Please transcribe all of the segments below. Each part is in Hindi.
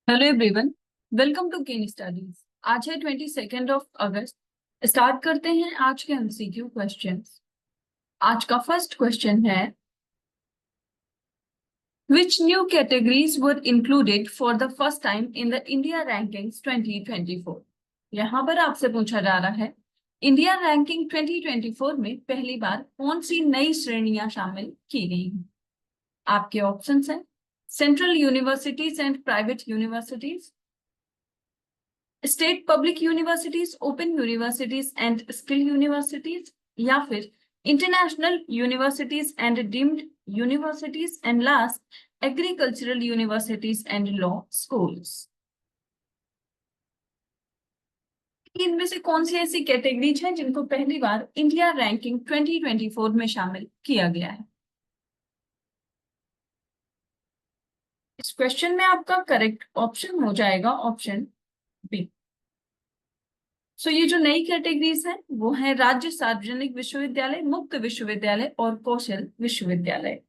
Hello everyone, welcome to Ken Studies. आज है 22 अगस्त। स्टार्ट करते हैं आज के एमसीक्यू क्वेश्चंस। आज का फर्स्ट क्वेश्चन है, which new categories were included for the first time in the India rankings 2024। यहाँ पर आपसे पूछा जा रहा है, इंडिया रैंकिंग 2024 में पहली बार कौन सी नई श्रेणियां शामिल की गई हैं। आपके ऑप्शंस हैं central universities and private universities, state public universities, open universities and skill universities, या फिर international universities and deemed universities, and last agricultural universities and law schools. इनमें से कौन सी ऐसी कैटेगरीज हैं जिनको पहली बार इंडिया रैंकिंग 2024 में शामिल किया गया है। इस क्वेश्चन में आपका करेक्ट ऑप्शन हो जाएगा ऑप्शन बी। ये जो नई कैटेगरीज हैं वो है राज्य सार्वजनिक विश्वविद्यालय, मुक्त विश्वविद्यालय और कौशल विश्वविद्यालय।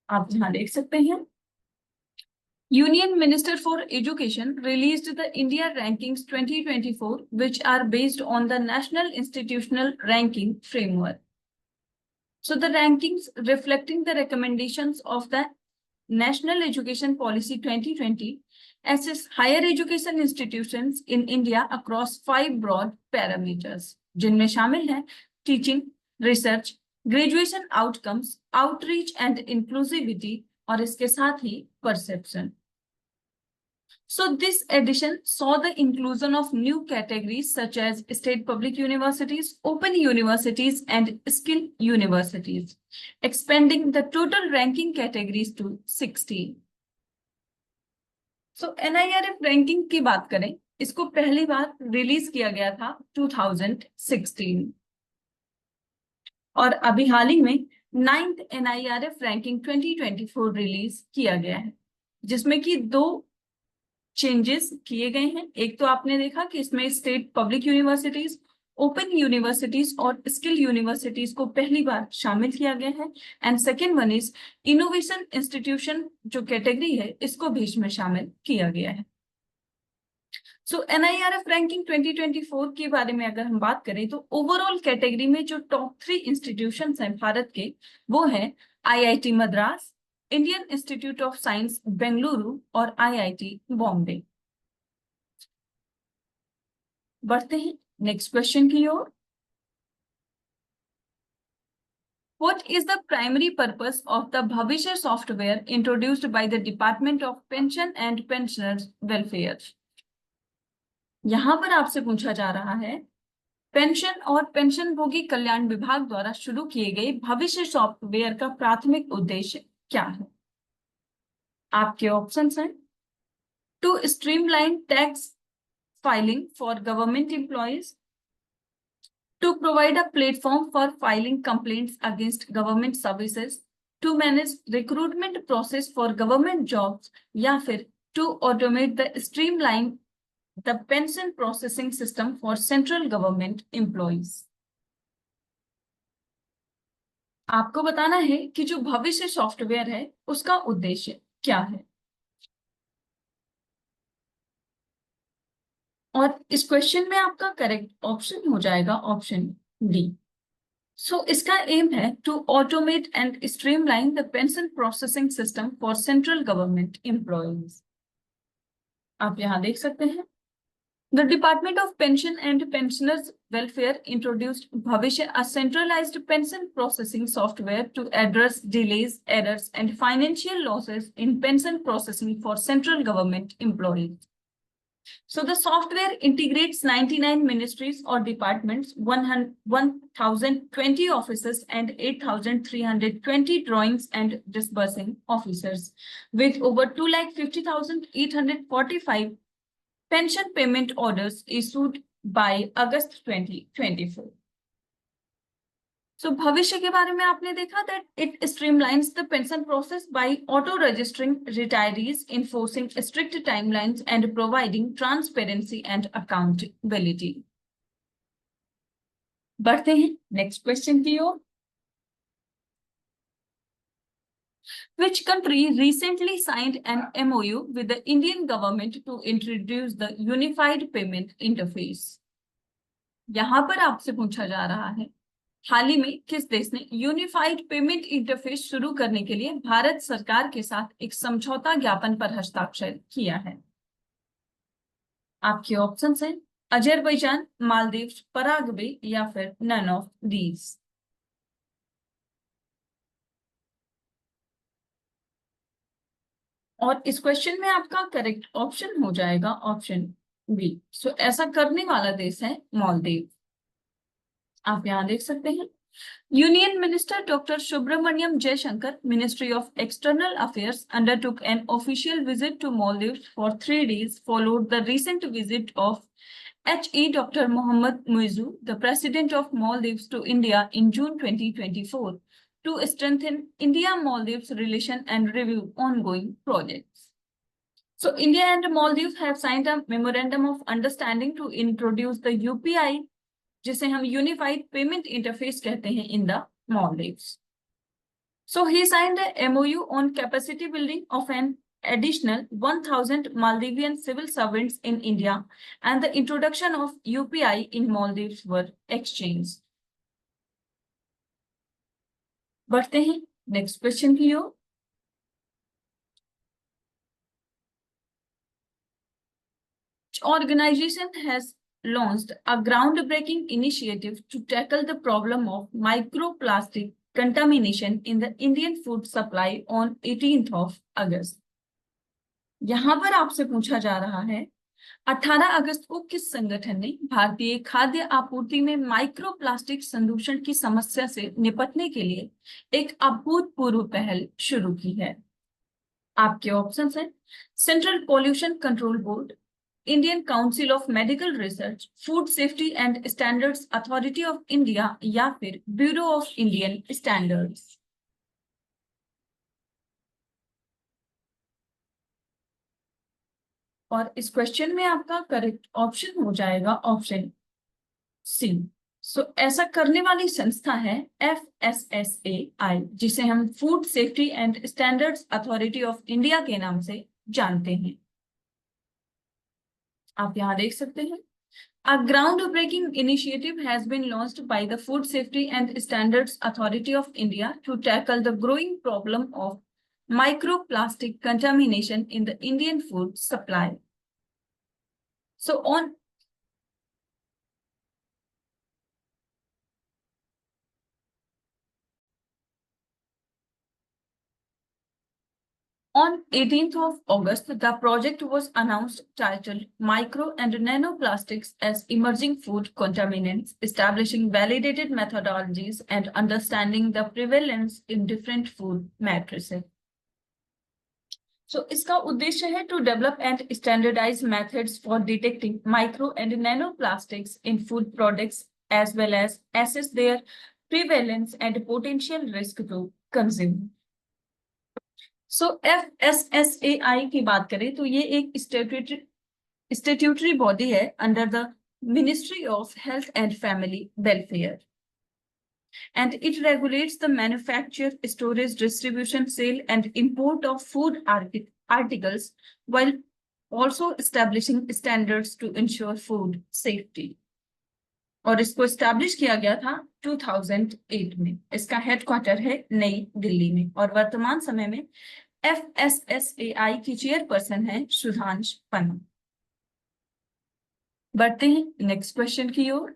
आप यहाँ देख सकते हैं, union minister for education released the India rankings 2024 which are based on the national institutional ranking framework. So the rankings reflecting the recommendations of the National Education Policy 2020 assess higher education institutions in India across 5 broad parameters, जिनमें शामिल है teaching, research, graduation outcomes, outreach and inclusivity और इसके साथ ही perception. So this edition saw the inclusion of new categories such as state public universities, open universities, and skill universities, expanding the total ranking categories to 16. NIRF ranking की बात करें, इसको पहली बार रिलीज किया गया था 2016 और अभी हाल ही में 9th NIRF रैंकिंग 2024 रिलीज किया गया है, जिसमें कि दो चेंजेस किए गए हैं। एक तो आपने देखा कि इसमें state public universities, open universities और स्किल यूनिवर्सिटीज को पहली बार शामिल किया गया है, and second one is innovation institution जो कैटेगरी है इसको भी इसमें शामिल किया गया है। NIRF रैंकिंग 2024 के बारे में अगर हम बात करें तो ओवरऑल कैटेगरी में जो टॉप 3 इंस्टीट्यूशंस हैं भारत के वो है IIT Madras, Indian institute of science Bengaluru और IIT बॉम्बे। बढ़ते हैं नेक्स्ट क्वेश्चन की ओर। What is the primary purpose of the Bhavishyah software introduced by the Department of Pension and Pensioners Welfare? यहां पर आपसे पूछा जा रहा है, पेंशन और पेंशनभोगी कल्याण विभाग द्वारा शुरू किए गए भविष्य सॉफ्टवेयर का प्राथमिक उद्देश्य क्या है। आपके ऑप्शंस हैं to streamline tax filing for government employees, to provide a platform for filing complaints against government services, to manage recruitment process for government jobs, या फिर to automate the streamline the pension processing system for central government employees। आपको बताना है कि जो भविष्य सॉफ्टवेयर है उसका उद्देश्य क्या है, और इस क्वेश्चन में आपका करेक्ट ऑप्शन हो जाएगा ऑप्शन डी। इसका एम है to automate and streamline the pension processing system for central government employees. आप यहां देख सकते हैं, the department of pension and pensioners welfare introduced Bhavishya, a centralised pension processing software to address delays, errors and financial losses in pension processing for central government employees. So the software integrates 99 ministries or departments, 1,020 offices, and 8,320 drawings and disbursing officers, with over 2,50,845 pension payment orders issued by August 2024. भविष्य के बारे में आपने देखा that it streamlines the pension process by auto registering retirees, enforcing strict timelines and providing transparency and accountability। बढ़ते हैं नेक्स्ट क्वेश्चन की ओर। Which country recently signed an MOU with the Indian government to introduce the Unified Payment Interface? यहां पर आपसे पूछा जा रहा है हाल ही में किस देश ने यूनिफाइड पेमेंट इंटरफेस शुरू करने के लिए भारत सरकार के साथ एक समझौता ज्ञापन पर हस्ताक्षर किया है? आपके ऑप्शंस हैं अजरबैजान, मालदीव, पराग्वे या फिर नन ऑफ दीज। और इस क्वेश्चन में आपका करेक्ट ऑप्शन हो जाएगा ऑप्शन बी। सो ऐसा करने वाला देश है मालदीव। आप यहां देख सकते हैं Union Minister Dr. Subramaniam Jaishankar, Ministry of External Affairs, undertook an official visit to Maldives for 3 days, followed the recent visit of H.E. Dr. Mohammad Muizzu, the President of Maldives, to India in June 2024 to strengthen India-Maldives relation and review ongoing projects. So, India and Maldives have signed a memorandum of understanding to introduce the UPI, जिसे हम यूनिफाइड पेमेंट इंटरफेस कहते हैं, in the Maldives. So he signed a MOU on capacity building of an additional 1,000 Maldivian civil servants in India, and the introduction of UPI in Maldives were exchanged. बढ़ते हैं नेक्स्ट क्वेश्चन की ओर। Organization has launched a groundbreaking initiative to tackle the problem of microplastic contamination in the Indian food supply on 18th of August. यहां पर आपसे पूछा जा रहा है 18 अगस्त को किस संगठन ने भारतीय खाद्य आपूर्ति में माइक्रोप्लास्टिक संदूषण की समस्या से निपटने के लिए एक अभूतपूर्व पहल शुरू की है? आपके ऑप्शंस हैं central pollution control board, Indian Council of Medical Research, Food Safety and Standards Authority of India या फिर Bureau of Indian Standards। और इस क्वेश्चन में आपका करेक्ट ऑप्शन हो जाएगा ऑप्शन सी। सो ऐसा करने वाली संस्था है FSSAI, जिसे हम food safety and standards authority of India के नाम से जानते हैं। आप यहां देख सकते हैं A groundbreaking initiative has been launched by the Food Safety and Standards Authority of India to tackle the growing problem of microplastic contamination in the Indian food supply. So on 18th of August, the project was announced titled Micro and Nanoplastics as Emerging Food Contaminants, establishing validated methodologies and understanding the prevalence in different food matrices. So, इसका उद्देश्य है to develop and standardize methods for detecting micro and nanoplastics in food products as well as assess their prevalence and potential risk to consumer. So FSSAI की बात करें तो ये एक स्टैट्यूटरी बॉडी है under the ministry of health and family welfare, and it regulates the manufacture, storage, distribution, sale and import of food articles while also establishing standards to ensure food safety. और इसको एस्टैब्लिश किया गया था 2008 में। इसका हेडक्वार्टर है नई दिल्ली में और वर्तमान समय में FSSAI की चेयरपर्सन है सुधांश पन्ना। बढ़ते हैं नेक्स्ट क्वेश्चन की ओर।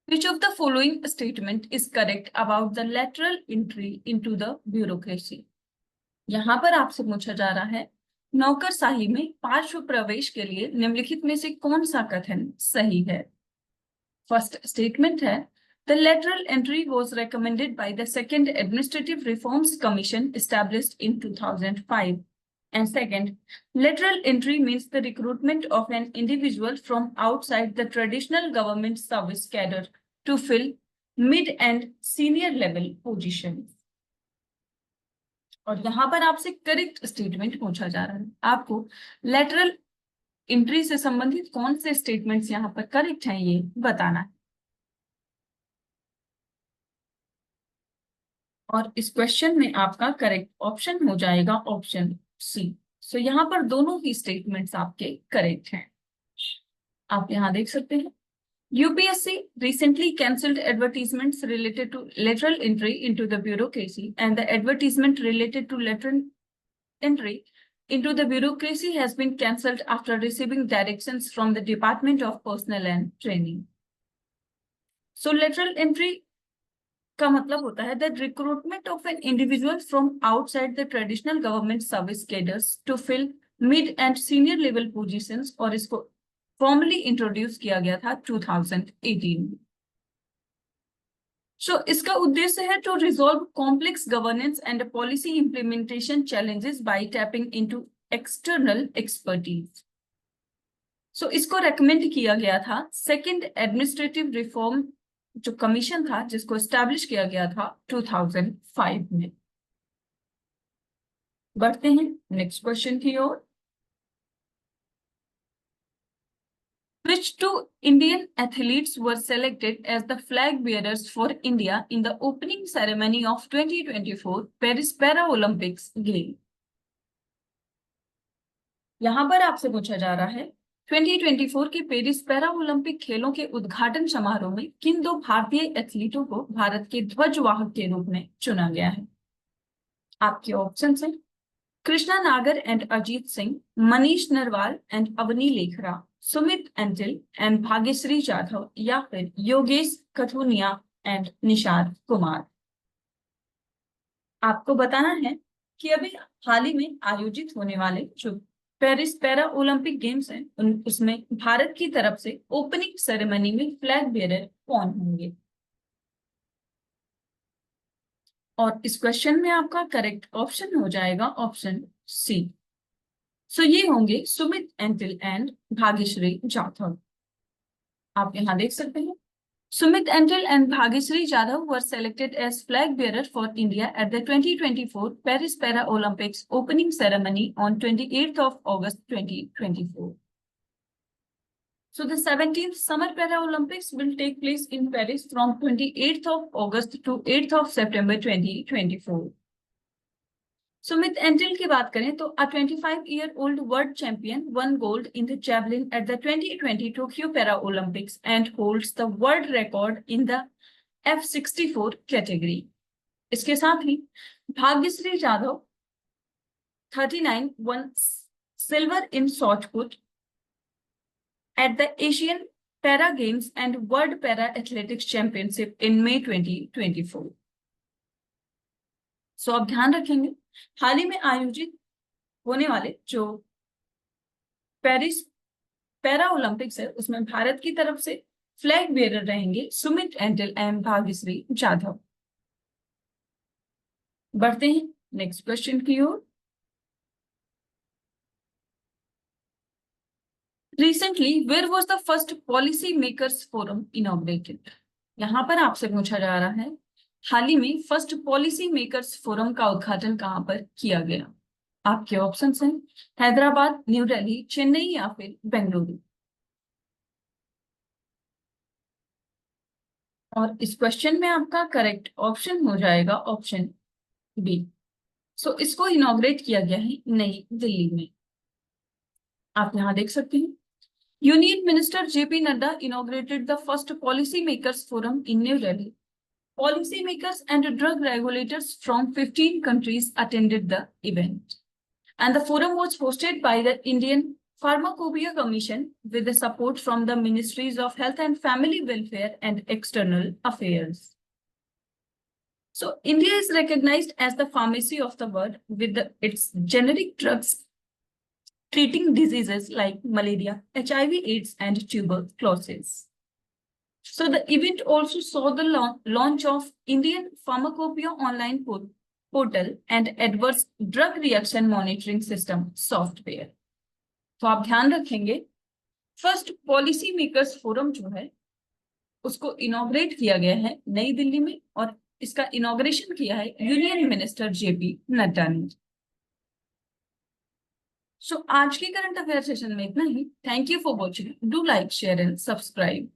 Which of the following statement is correct about the lateral entry into the bureaucracy? यहां पर आपसे पूछा जा रहा है नौकरशाही में पार्श्व प्रवेश के लिए निम्नलिखित में से कौन सा कथन सही है? फर्स्ट स्टेटमेंट है The lateral entry was recommended by the Second Administrative Reforms Commission established in 2005. And second, lateral entry means the recruitment of an individual from outside the traditional government service cadre to fill mid and senior level positions. और यहां पर आपसे करेक्ट स्टेटमेंट पूछा जा रहा है। आपको lateral एंट्री से संबंधित कौन से स्टेटमेंट्स यहाँ पर करेक्ट हैं ये बताना है। और इस क्वेश्चन में आपका करेक्ट ऑप्शन हो जाएगा ऑप्शन सी। सो यहाँ पर दोनों ही स्टेटमेंट्स आपके करेक्ट हैं। आप यहाँ देख सकते हैं UPSC recently cancelled advertisements related to lateral entry into the bureaucracy, and the advertisement related to lateral entry into the bureaucracy has been cancelled after receiving directions from the Department of Personnel and Training. So lateral entry का मतलब होता है the recruitment of an individual from outside the traditional government service cadres to fill mid and senior level positions, और इसको फॉर्मली इंट्रोड्यूस किया गया था 2018 में। So, इसका उद्देश्य है to resolve complex governance and policy implementation challenges by tapping into external expertise. So, इसको रेकमेंड किया गया था सेकेंड एडमिनिस्ट्रेटिव रिफॉर्म जो कमीशन था जिसको एस्टैब्लिश किया गया था 2005 में। बढ़ते हैं नेक्स्ट क्वेश्चन की ओर। Which two Indian athletes were selected as the flag bearers for India in the opening ceremony of 2024 Paris Paralympics Games? यहां पर आपसे पूछा जा रहा है 2024 के पेरिस पैरा ओलंपिक खेलों के उद्घाटन समारोह में किन दो भारतीय एथलीटों को भारत के ध्वजवाहक के रूप में चुना गया है। आपके ऑप्शन हैं Krishna Nagar and Ajit Singh, Manish Narwal and Avani Lekhara, Sumit Antil and Bhagyashree Jadhav, या फिर योगेश कथुनिया एंड निशाद कुमार। आपको बताना है कि अभी हाल ही में आयोजित होने वाले जो पेरिस पैरा ओलंपिक गेम्स हैं उसमें भारत की तरफ से ओपनिंग सेरेमनी में फ्लैग बेयरर कौन होंगे। और इस क्वेश्चन में आपका करेक्ट ऑप्शन हो जाएगा ऑप्शन सी। सो ये होंगे सुमित एंटिल एंड भाग्यश्री जाधव। आप यहाँ देख सकते हैं Sumit Antil and Bhagyashree Jadhav were selected as flag bearer for India at the 2024 Paris Paralympics opening ceremony on 28th of August 2024. So the 17th Summer Paralympics will take place in Paris from 28th of August to 8th of September 2024. Sumit until की बात करें तो a 25-year-old world champion won gold in the javelin at the 2020 Tokyo Paralympics and holds the world record in the F64 category. इसके साथ ही Bhagyashree Jadhav 39 won silver in shot put at the Asian Para Games and World Para Athletics Championship in May 2024. सो आप ध्यान रखेंगे हाल ही में आयोजित होने वाले जो पेरिस पैरा ओलंपिक्स है उसमें भारत की तरफ से फ्लैग बेयरर रहेंगे सुमित एंटिल एंड भाग्यश्री जाधव। बढ़ते हैं नेक्स्ट क्वेश्चन की ओर। Recently where was the first policy makers forum inaugurated. यहां पर आपसे पूछा जा रहा है हाल ही में फर्स्ट पॉलिसी मेकर्स फोरम का उद्घाटन कहां पर किया गया। आपके ऑप्शंस हैं हैदराबाद, न्यू दिल्ली, चेन्नई या फिर बेंगलुरु। और इस क्वेश्चन में आपका करेक्ट ऑप्शन हो जाएगा ऑप्शन बी। सो इसको इनॉग्रेट किया गया है नई दिल्ली में। आप यहां देख सकते हैं union minister JP Nadda inaugurated the first policy makers forum in New Delhi. Policymakers and drug regulators from 15 countries attended the event, and the forum was hosted by the Indian Pharmacopoeia Commission with the support from the Ministries of Health and Family Welfare and External Affairs. So, India is recognized as the pharmacy of the world with its generic drugs treating diseases like malaria, HIV, AIDS, and tuberculosis. So the event also saw the launch of Indian Pharmacopoeia online portal and adverse drug reaction monitoring system software. तो आप ध्यान रखेंगे फर्स्ट पॉलिसी मेकर्स फोरम जो है उसको इनॉग्रेट किया गया है नई दिल्ली में और इसका इनॉग्रेशन किया है यूनियन मिनिस्टर JP Nadda ने। सो आज की करंट अफेयर सेशन में इतना ही। Thank you for watching. Do like share and subscribe.